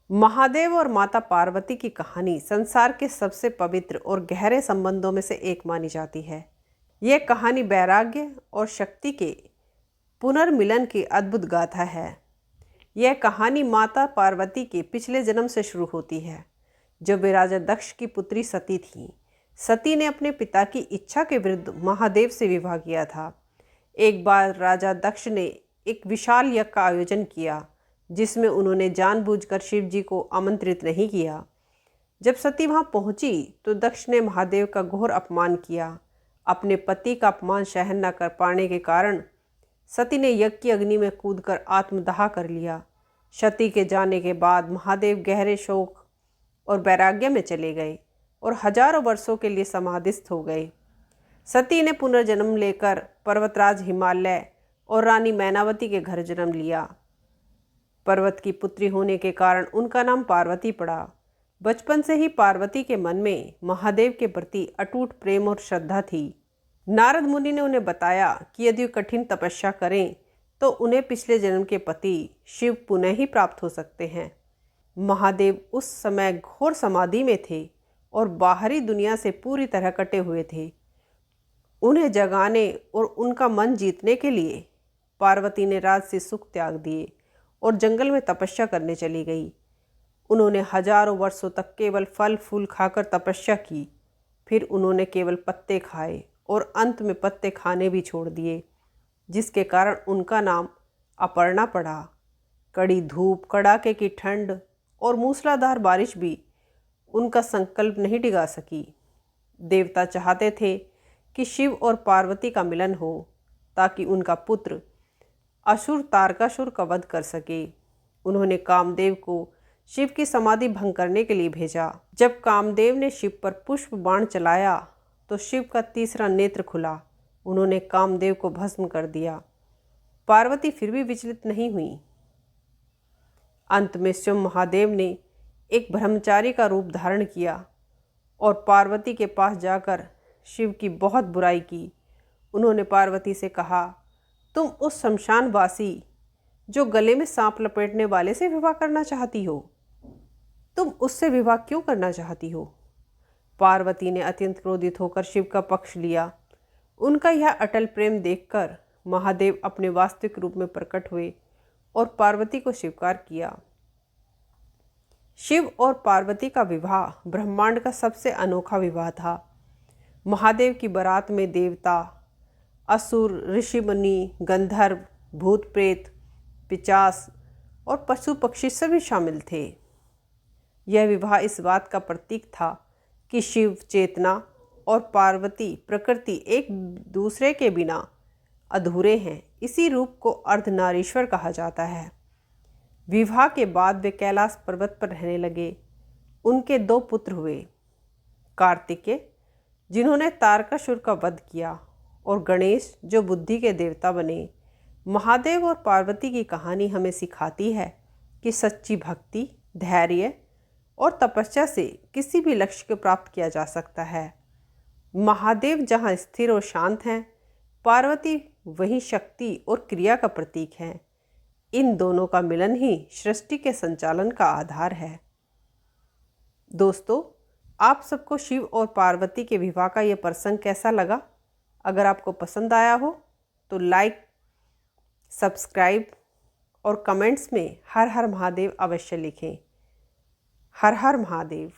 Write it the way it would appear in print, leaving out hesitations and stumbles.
महादेव और माता पार्वती की कहानी संसार के सबसे पवित्र और गहरे संबंधों में से एक मानी जाती है। यह कहानी वैराग्य और शक्ति के पुनर्मिलन की अद्भुत गाथा है। यह कहानी माता पार्वती के पिछले जन्म से शुरू होती है, जब वे राजा दक्ष की पुत्री सती थीं। सती ने अपने पिता की इच्छा के विरुद्ध महादेव से विवाह किया था। एक बार राजा दक्ष ने एक विशाल यज्ञ का आयोजन किया, जिसमें उन्होंने जानबूझकर शिव जी को आमंत्रित नहीं किया। जब सती वहां पहुंची तो दक्ष ने महादेव का घोर अपमान किया। अपने पति का अपमान सहन न कर पाने के कारण सती ने यज्ञ की अग्नि में कूदकर आत्मदाह कर लिया। सती के जाने के बाद महादेव गहरे शोक और वैराग्य में चले गए और हजारों वर्षों के लिए समाधिस्थ हो गए। सती ने पुनर्जन्म लेकर पर्वतराज हिमालय और रानी मैनावती के घर जन्म लिया। पर्वत की पुत्री होने के कारण उनका नाम पार्वती पड़ा। बचपन से ही पार्वती के मन में महादेव के प्रति अटूट प्रेम और श्रद्धा थी। नारद मुनि ने उन्हें बताया कि यदि वे कठिन तपस्या करें तो उन्हें पिछले जन्म के पति शिव पुनः ही प्राप्त हो सकते हैं। महादेव उस समय घोर समाधि में थे और बाहरी दुनिया से पूरी तरह कटे हुए थे। उन्हें जगाने और उनका मन जीतने के लिए पार्वती ने राजसी सुख त्याग दिए और जंगल में तपस्या करने चली गई। उन्होंने हजारों वर्षों तक केवल फल फूल खाकर तपस्या की। फिर उन्होंने केवल पत्ते खाए और अंत में पत्ते खाने भी छोड़ दिए, जिसके कारण उनका नाम अपर्णा पड़ा। कड़ी धूप, कड़ाके की ठंड और मूसलाधार बारिश भी उनका संकल्प नहीं डिगा सकी। देवता चाहते थे कि शिव और पार्वती का मिलन हो, ताकि उनका पुत्र असुर तारकासुर का वध कर सके। उन्होंने कामदेव को शिव की समाधि भंग करने के लिए भेजा। जब कामदेव ने शिव पर पुष्प बाण चलाया तो शिव का तीसरा नेत्र खुला। उन्होंने कामदेव को भस्म कर दिया। पार्वती फिर भी विचलित नहीं हुई। अंत में स्वयं महादेव ने एक ब्रह्मचारी का रूप धारण किया और पार्वती के पास जाकर शिव की बहुत बुराई की। उन्होंने पार्वती से कहा, तुम उस शमशानवासी जो गले में सांप लपेटने वाले से विवाह करना चाहती हो, तुम उससे विवाह क्यों करना चाहती हो? पार्वती ने अत्यंत क्रोधित होकर शिव का पक्ष लिया। उनका यह अटल प्रेम देखकर महादेव अपने वास्तविक रूप में प्रकट हुए और पार्वती को स्वीकार किया। शिव और पार्वती का विवाह ब्रह्मांड का सबसे अनोखा विवाह था। महादेव की बारात में देवता, असुर, ऋषि मुनि, गंधर्व, भूत प्रेत, पिशाच और पशु पक्षी सभी शामिल थे। यह विवाह इस बात का प्रतीक था कि शिव चेतना और पार्वती प्रकृति एक दूसरे के बिना अधूरे हैं। इसी रूप को अर्धनारीश्वर कहा जाता है। विवाह के बाद वे कैलाश पर्वत पर रहने लगे। उनके 2 पुत्र हुए, कार्तिकेय जिन्होंने तारकासुर का वध किया और गणेश जो बुद्धि के देवता बने। महादेव और पार्वती की कहानी हमें सिखाती है कि सच्ची भक्ति, धैर्य और तपस्या से किसी भी लक्ष्य को प्राप्त किया जा सकता है। महादेव जहाँ स्थिर और शांत हैं, पार्वती वहीं शक्ति और क्रिया का प्रतीक है। इन दोनों का मिलन ही सृष्टि के संचालन का आधार है। दोस्तों, आप सबको शिव और पार्वती के विवाह का ये प्रसंग कैसा लगा? अगर आपको पसंद आया हो तो लाइक, सब्सक्राइब और कमेंट्स में हर हर महादेव अवश्य लिखें। हर हर महादेव।